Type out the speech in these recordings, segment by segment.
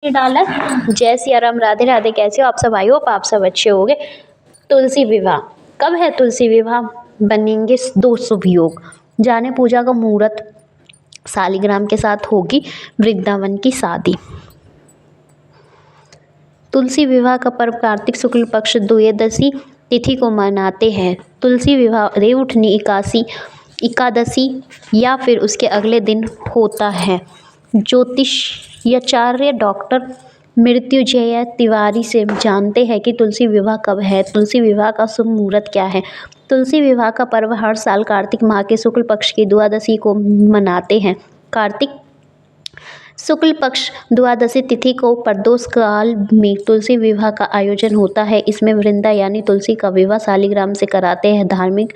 डाला। जय सिया राम, राधे राधे। कैसे हो आप सब? आई होप आप सब अच्छे होंगे। तुलसी विवाह कब है? तुलसी विवाह बनेंगे दो शुभ योग। जाने पूजा का मुहूर्त सालिग्राम के साथ होगी वृंदावन की शादी। तुलसी विवाह का पर्व कार्तिक शुक्ल पक्ष द्वादशी तिथि को मनाते हैं। तुलसी विवाह देवउठनी एकादशी या फिर उसके अगले दिन होता है। ज्योतिषाचार्य डॉक्टर मृत्युंजय तिवारी से जानते हैं कि तुलसी विवाह कब है। तुलसी विवाह का शुभ मुहूर्त क्या है? तुलसी विवाह का पर्व हर साल कार्तिक माह के शुक्ल पक्ष की द्वादशी को मनाते हैं। कार्तिक शुक्ल पक्ष द्वादशी तिथि को प्रदोष काल में तुलसी विवाह का आयोजन होता है। इसमें वृंदा यानी तुलसी का विवाह सालिग्राम से कराते हैं। धार्मिक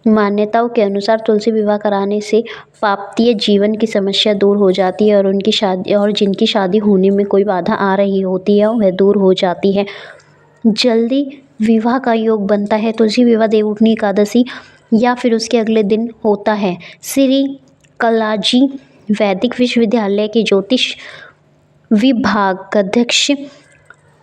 मान्यताओं के अनुसार तुलसी विवाह कराने से दाम्पत्य जीवन की समस्या दूर हो जाती है और जिनकी शादी होने में कोई बाधा आ रही होती है वह दूर हो जाती है। जल्दी विवाह का योग बनता है। तुलसी विवाह देवउठनी एकादशी या फिर उसके अगले दिन होता है। श्री कलाजी वैदिक विश्वविद्यालय के ज्योतिष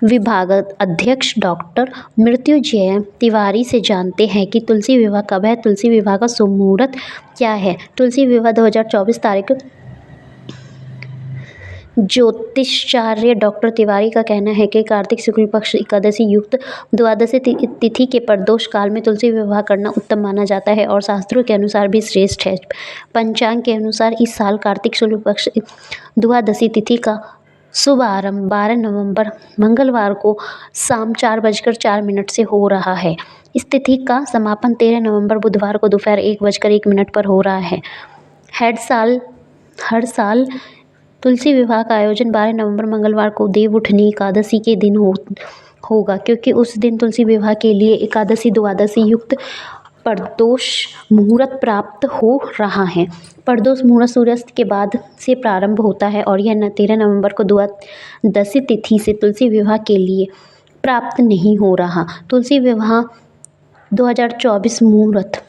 विभागाध्यक्ष डॉक्टर मृत्युंजय तिवारी से जानते हैं कि तुलसी विवाह कब है। तुलसी विवाह का शुभ मुहूर्त क्या है? तुलसी विवाह 2024 तारीख। ज्योतिषाचार्य डॉक्टर तिवारी का कहना है कि कार्तिक शुक्ल पक्ष एकादशी युक्त द्वादशी तिथि के प्रदोष काल में तुलसी विवाह करना उत्तम माना जाता है और शास्त्रों के अनुसार भी श्रेष्ठ है। पंचांग के अनुसार इस साल कार्तिक शुक्ल पक्ष द्वादशी तिथि का शुभ आरंभ 12 नवंबर मंगलवार को शाम 4:04 से हो रहा है। इस तिथि का समापन 13 नवंबर बुधवार को दोपहर 1:01 पर हो रहा है। हर साल तुलसी विवाह का आयोजन 12 नवंबर मंगलवार को देवउठनी एकादशी के दिन होगा, क्योंकि उस दिन तुलसी विवाह के लिए एकादशी द्वादशी युक्त प्रदोष मुहूर्त प्राप्त हो रहा है। प्रदोष मुहूर्त सूर्यास्त के बाद से प्रारंभ होता है और यह 13 नवंबर को द्वादशी तिथि से तुलसी विवाह के लिए प्राप्त नहीं हो रहा। तुलसी विवाह 2024 मुहूर्त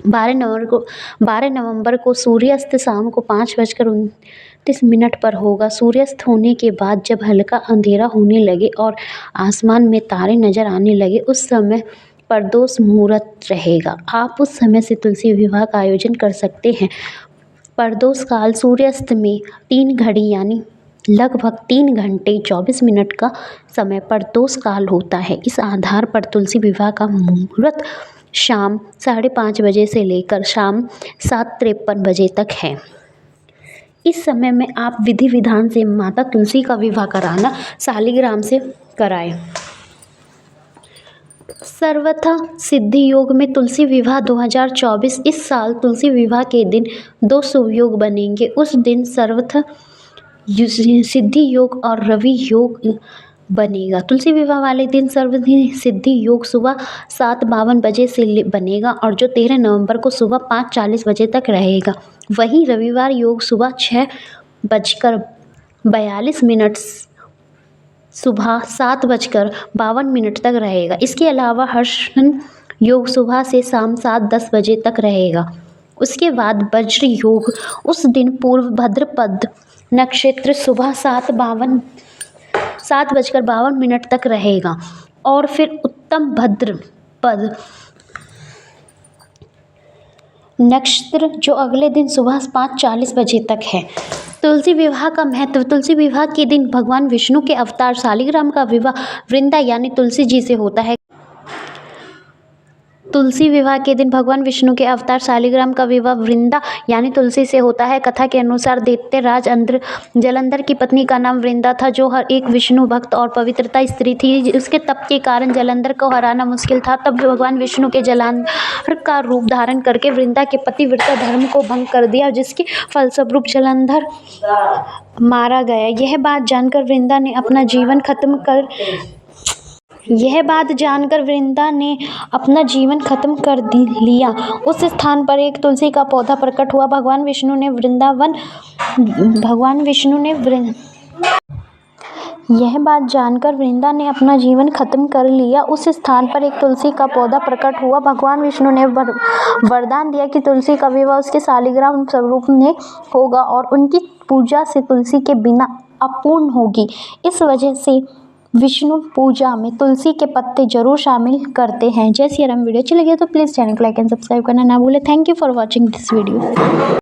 12 नवंबर को सूर्यास्त शाम को 5:29 पर होगा। सूर्यास्त होने के बाद जब हल्का अंधेरा होने लगे और आसमान में तारे नजर आने लगे उस समय प्रदोष मुहूर्त रहेगा। आप उस समय से तुलसी विवाह का आयोजन कर सकते हैं। प्रदोष काल सूर्यास्त में 3 घड़ी यानी लगभग 3 घंटे 24 मिनट का समय प्रदोष काल होता है। इस आधार पर तुलसी विवाह का मुहूर्त शाम 5:30 बजे से लेकर शाम 7:53 बजे तक है। इस समय में आप विधि विधान से माता तुलसी का विवाह कराना सालिग्राम से कराएं। सर्वथा सिद्धि योग में तुलसी विवाह 2024 इस साल तुलसी विवाह के दिन 2 शुभ योग बनेंगे। उस दिन सर्वथा सिद्धि योग और रवि योग बनेगा। तुलसी विवाह वाले दिन सिद्धि योग सुबह 7:52 बजे से बनेगा और जो 13 नवंबर को सुबह 5:40 बजे तक रहेगा। वहीं रविवार योग सुबह 6:42 सुबह 7:52 तक रहेगा। इसके अलावा हर्षण योग सुबह से शाम 7:10 बजे तक रहेगा। उसके बाद वज्र योग उस दिन पूर्व भद्रपद नक्षत्र सुबह 7:52 तक रहेगा और फिर उत्तम भद्रपद नक्षत्र जो अगले दिन सुबह 5:40 बजे तक है। तुलसी विवाह का महत्व। तुलसी विवाह के दिन भगवान विष्णु के अवतार सालिग्राम का विवाह वृंदा यानी तुलसी जी से होता है। तुलसी विवाह के दिन भगवान विष्णु के अवतार सालिग्राम का विवाह वृंदा यानी तुलसी से होता है। कथा के अनुसार दैत्यराज जलंधर की पत्नी का नाम वृंदा था, जो हर एक विष्णु भक्त और पवित्रता स्त्री थी। उसके तप के कारण जलंधर को हराना मुश्किल था। तब भगवान विष्णु के जलंधर का रूप धारण करके वृंदा के पतिव्रता धर्म को भंग कर दिया, जिसके फलस्वरूप जलंधर मारा गया। यह बात जानकर वृंदा ने अपना जीवन खत्म कर लिया। उस स्थान पर एक तुलसी का पौधा प्रकट हुआ। भगवान विष्णु ने यह बात जानकर वृंदा ने अपना जीवन खत्म कर लिया। उस स्थान पर एक तुलसी का पौधा प्रकट हुआ। भगवान विष्णु ने वरदान दिया कि तुलसी का विवाह उसके सालिग्राम स्वरूप में होगा और उनकी पूजा से तुलसी के बिना अपूर्ण होगी। इस वजह से विष्णु पूजा में तुलसी के पत्ते जरूर शामिल करते हैं। जय सिया राम। वीडियो अच्छी लगी तो प्लीज़ चैनल को लाइक एंड सब्सक्राइब करना ना भूलें। Thank you for watching this video.